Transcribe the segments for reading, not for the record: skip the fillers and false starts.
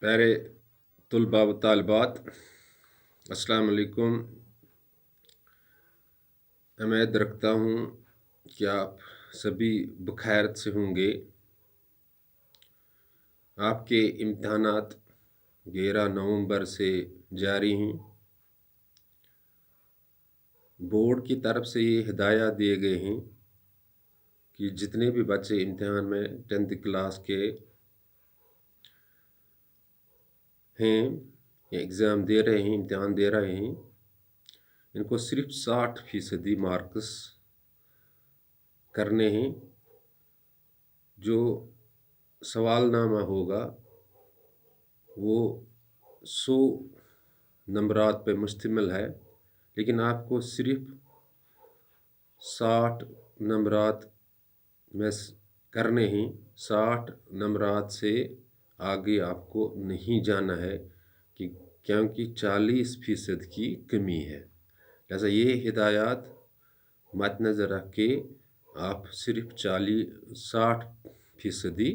प्यारे तुलबा व तालिबात, अस्सलाम वालेकुम। उम्मीद रखता हूँ कि आप सभी बखैरियत से होंगे। आपके इम्तहानात 11 नवंबर से जारी हैं। बोर्ड की तरफ से ये हिदायत दिए गए हैं कि जितने भी बच्चे इम्तहान में 10th क्लास के हैं या एग्ज़ाम दे रहे हैं, इम्तहान दे रहे हैं, इनको सिर्फ 60% मार्क्स करने हैं। जो सवालनामा होगा वो 100 नंबरात पे मुश्तमिल है, लेकिन आपको सिर्फ 60 नंबरात में करने हैं। 60 नंबरात से आगे आपको नहीं जाना है कि क्योंकि 40% की कमी है। लिहाजा ये हिदायत मद्देनज़र रख के आप सिर्फ 60%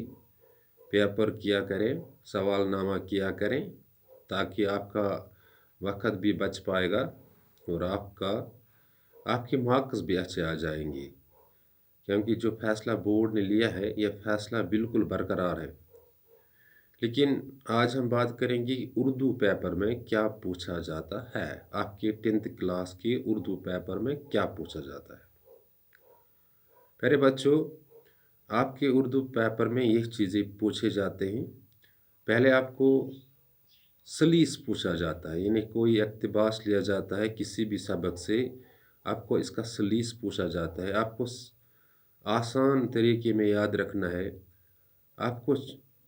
पेपर किया करें, सवालनामा किया करें, ताकि आपका वक़्त भी बच पाएगा और आपके मार्क्स भी अच्छे आ जाएंगे। क्योंकि जो फ़ैसला बोर्ड ने लिया है यह फ़ैसला बिल्कुल बरकरार है। लेकिन आज हम बात करेंगे कि उर्दू पेपर में क्या पूछा जाता है। आपके 10th क्लास के उर्दू पेपर में क्या पूछा जाता है। प्यारे बच्चों, आपके उर्दू पेपर में ये चीज़ें पूछे जाते हैं। पहले आपको सलीस पूछा जाता है, यानी कोई इक़्तिबास लिया जाता है किसी भी सबक से, आपको इसका सलीस पूछा जाता है। आपको आसान तरीके में याद रखना है। आपको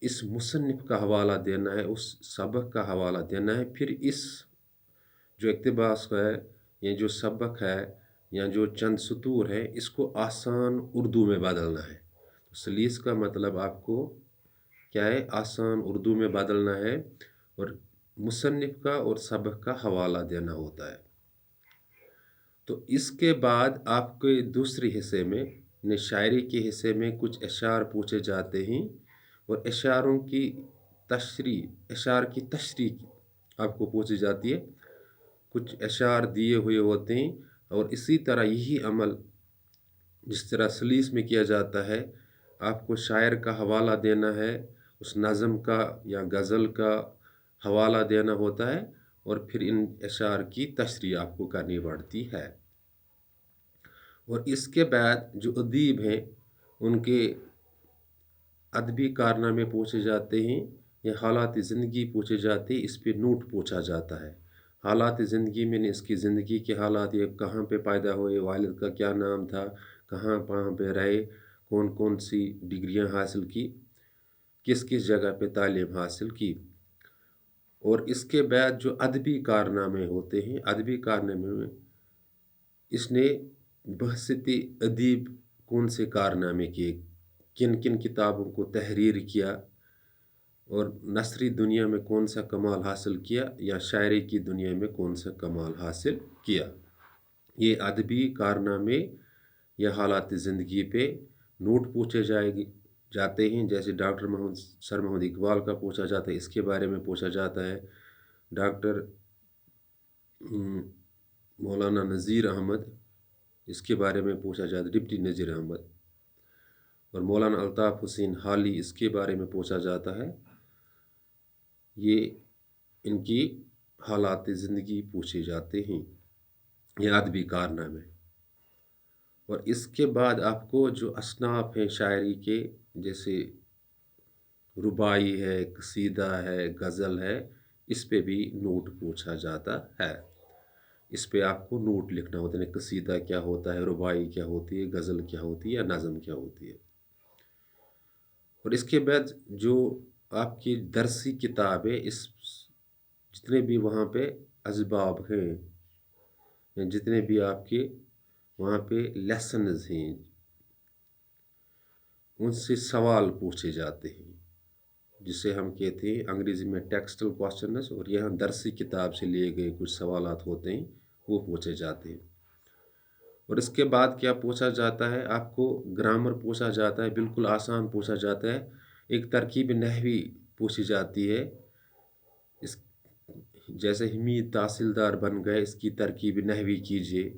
इस मुसन्निफ़ का हवाला देना है, उस सबक का हवाला देना है, फिर इस जो इक़्तिबास है या जो सबक है या जो चंद सतूर है, इसको आसान उर्दू में बदलना है। सलीस का मतलब आपको क्या है, आसान उर्दू में बदलना है और मुसन्निफ़ का और सबक का हवाला देना होता है। तो इसके बाद आपके दूसरे हिस्से में शायरी के हिस्से में कुछ अशार पूछे जाते हैं और अशार की तशरीह आपको पूछी जाती है। कुछ अशार दिए हुए होते हैं और इसी तरह यही अमल जिस तरह सलीस में किया जाता है, आपको शायर का हवाला देना है, उस नज़म का या गज़ल का हवाला देना होता है और फिर इन अशार की तशरीह आपको करनी पड़ती है। और इसके बाद जो अदीब हैं उनके अदबी कारनामे पूछे जाते हैं या हालात ज़िंदगी पूछे जाते हैं। इस पे नोट पूछा जाता है। हालात ज़िंदगी में इसकी ज़िंदगी के हालात, ये कहाँ पे पैदा हुए, वालिद का क्या नाम था, कहाँ पे रहे, कौन कौन सी डिग्रियां हासिल की, किस किस जगह पे तालीम हासिल की। और इसके बाद जो अदबी कारनामे होते हैं, अदबी कारनामे में इसने बहसती अदीब कौन से कारनामे किए, किन किन किताबों को तहरीर किया और नसरी दुनिया में कौन सा कमाल हासिल किया या शायरी की दुनिया में कौन सा कमाल हासिल किया। ये अदबी कारनामे या हालात ज़िंदगी पे नोट पूछे जाते हैं। जैसे डॉक्टर सर मोहम्मद इकबाल का पूछा जाता है, इसके बारे में पूछा जाता है। डॉक्टर मौलाना नज़ीर अहमद, इसके बारे में पूछा जाता है, डिप्टी नज़ीर अहमद। और मौलाना अल्ताफ़ हुसैन हाली, इसके बारे में पूछा जाता है। ये इनकी हालात ज़िंदगी पूछे जाते हैं, ये अदबी कारनामे। और इसके बाद आपको जो असनाफ़ हैं शायरी के, जैसे रुबाई है, कसीदा है, गज़ल है, इस पे भी नोट पूछा जाता है। इस पे आपको नोट लिखना होता है, कसीदा क्या होता है, रुबाई क्या होती है, गज़ल क्या होती है या नज़म क्या होती है। और इसके बाद जो आपकी दरसी किताब है, इस जितने भी वहाँ पे असबाब हैं या जितने भी आपके वहाँ पे लेसन्स हैं, उनसे सवाल पूछे जाते हैं, जिसे हम कहते हैं अंग्रेज़ी में टेक्स्टल क्वेश्चंस। और यहाँ दरसी किताब से लिए गए कुछ सवालात होते हैं, वो पूछे जाते हैं। और इसके बाद क्या पूछा जाता है, आपको ग्रामर पूछा जाता है, बिल्कुल आसान पूछा जाता है। एक तरकीब नहवी पूछी जाती है, جیسے حمید تحصیلدار بن گئے، اس کی ترکیب نحوی کیجیے،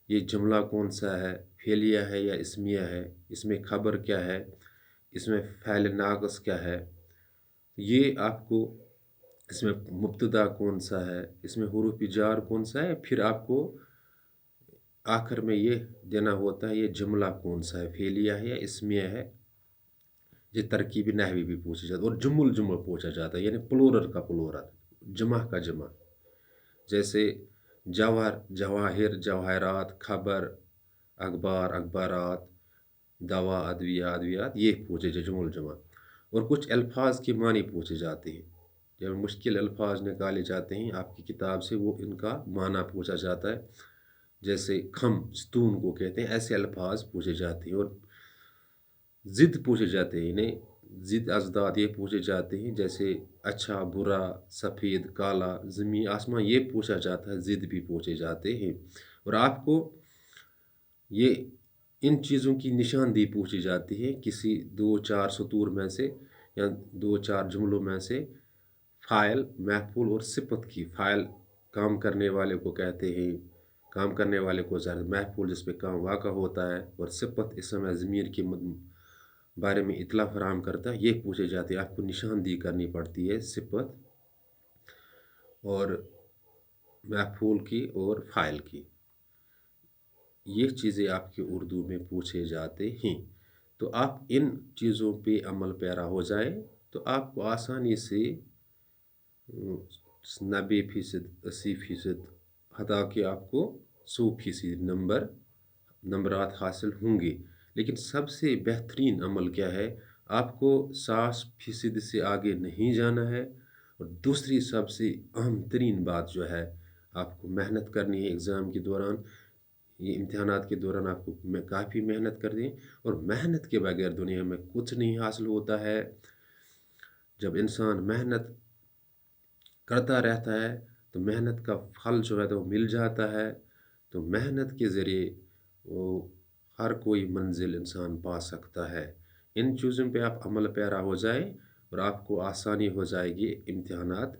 یہ جملہ کون سا ہے، فعلیہ ہے یا اسمیہ ہے، اس میں خبر کیا ہے، اس میں فعل ناقص کیا ہے، یہ آپ کو اس میں مبتدا کون سا ہے، اس میں حروف جار کون سا ہے، پھر آپ کو آخر میں یہ دینا ہوتا ہے یہ جملہ کون سا ہے، فعلیہ ہے یا اسمیہ ہے۔ یہ ترکیب نحوی بھی پوچھی جاتی ہے، اور جمل پوچھا جاتا ہے، یعنی پلورل کا پلورل، جمع کا جمع، جیسے جوہر جواہر، جواہرات، خبر اخبار اخبارات، دوا ادویات، یہ پوچھے جاتے جمع۔ اور کچھ الفاظ کے معنی پوچھے جاتے ہیں، جب مشکل الفاظ نکالے جاتے ہیں آپ کی کتاب سے، وہ ان کا معنی پوچھا جاتا ہے، جیسے کھم ستون کو کہتے ہیں، ایسے الفاظ پوچھے جاتے ہیں۔ اور ضد پوچھے جاتے ہیں، انہیں ضد ازداد یہ پوچھے جاتے ہیں، جیسے اچھا برا سفید کالا زمین آسمان، یہ پوچھا جاتا ہے، ضد بھی پوچھے جاتے ہیں۔ اور آپ کو یہ ان چیزوں کی نشاندہی پوچھی جاتی ہے کسی 2-4 سطور میں سے یا 2-4 جملوں میں سے، فاعل مفعول اور صفت کی۔ فاعل کام کرنے والے کو کہتے ہیں، کام کرنے والے کو ظاہر، مفعول جس پہ کام واقع ہوتا ہے، اور صفت اسم یا ضمیر کے بارے میں اطلاع فراہم کرتا ہے، یہ پوچھے جاتے ہیں۔ آپ کو نشاندہی کرنی پڑتی ہے صفت اور مفعول کی اور فاعل کی، یہ چیزیں آپ کے اردو میں پوچھے جاتے ہیں۔ تو آپ ان چیزوں پہ عمل پیرا ہو جائے تو آپ کو آسانی سے 90%، 80%، حتیٰ کہ آپ کو 100% نمبرات حاصل ہوں گے۔ لیکن سب سے بہترین عمل کیا ہے، آپ کو 100% سے آگے نہیں جانا ہے۔ اور دوسری سب سے اہم ترین بات جو ہے، آپ کو محنت کرنی ہے ایگزام کے دوران، یہ امتحانات کے دوران آپ کو کافی محنت کرنی ہے، اور محنت کے بغیر دنیا میں کچھ نہیں حاصل ہوتا ہے۔ جب انسان محنت کرتا رہتا ہے تو محنت کا پھل جو ہے تو وہ مل جاتا ہے۔ تو محنت کے ذریعے وہ ہر کوئی منزل انسان پا سکتا ہے۔ ان چیزوں پہ آپ عمل پیرا ہو جائے اور آپ کو آسانی ہو جائے گی امتحانات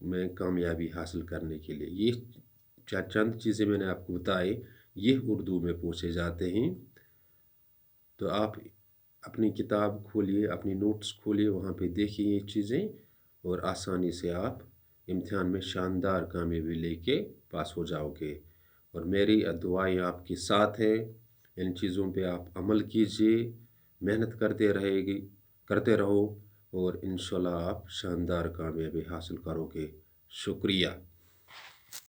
میں کامیابی حاصل کرنے کے لیے۔ یہ چند چیزیں میں نے آپ کو بتائی، یہ اردو میں پوچھے جاتے ہیں۔ تو آپ اپنی کتاب کھولیے، اپنی نوٹس کھولیے، وہاں پہ دیکھیے یہ چیزیں، اور آسانی سے آپ امتحان میں شاندار کامیابی لے کے پاس ہو جاؤ گے۔ اور میری دعائیں آپ کے ساتھ ہیں، ان چیزوں پہ آپ عمل کیجیے، محنت کرتے رہو، اور انشاءاللہ آپ شاندار کامیابی حاصل کرو گے۔ شکریہ۔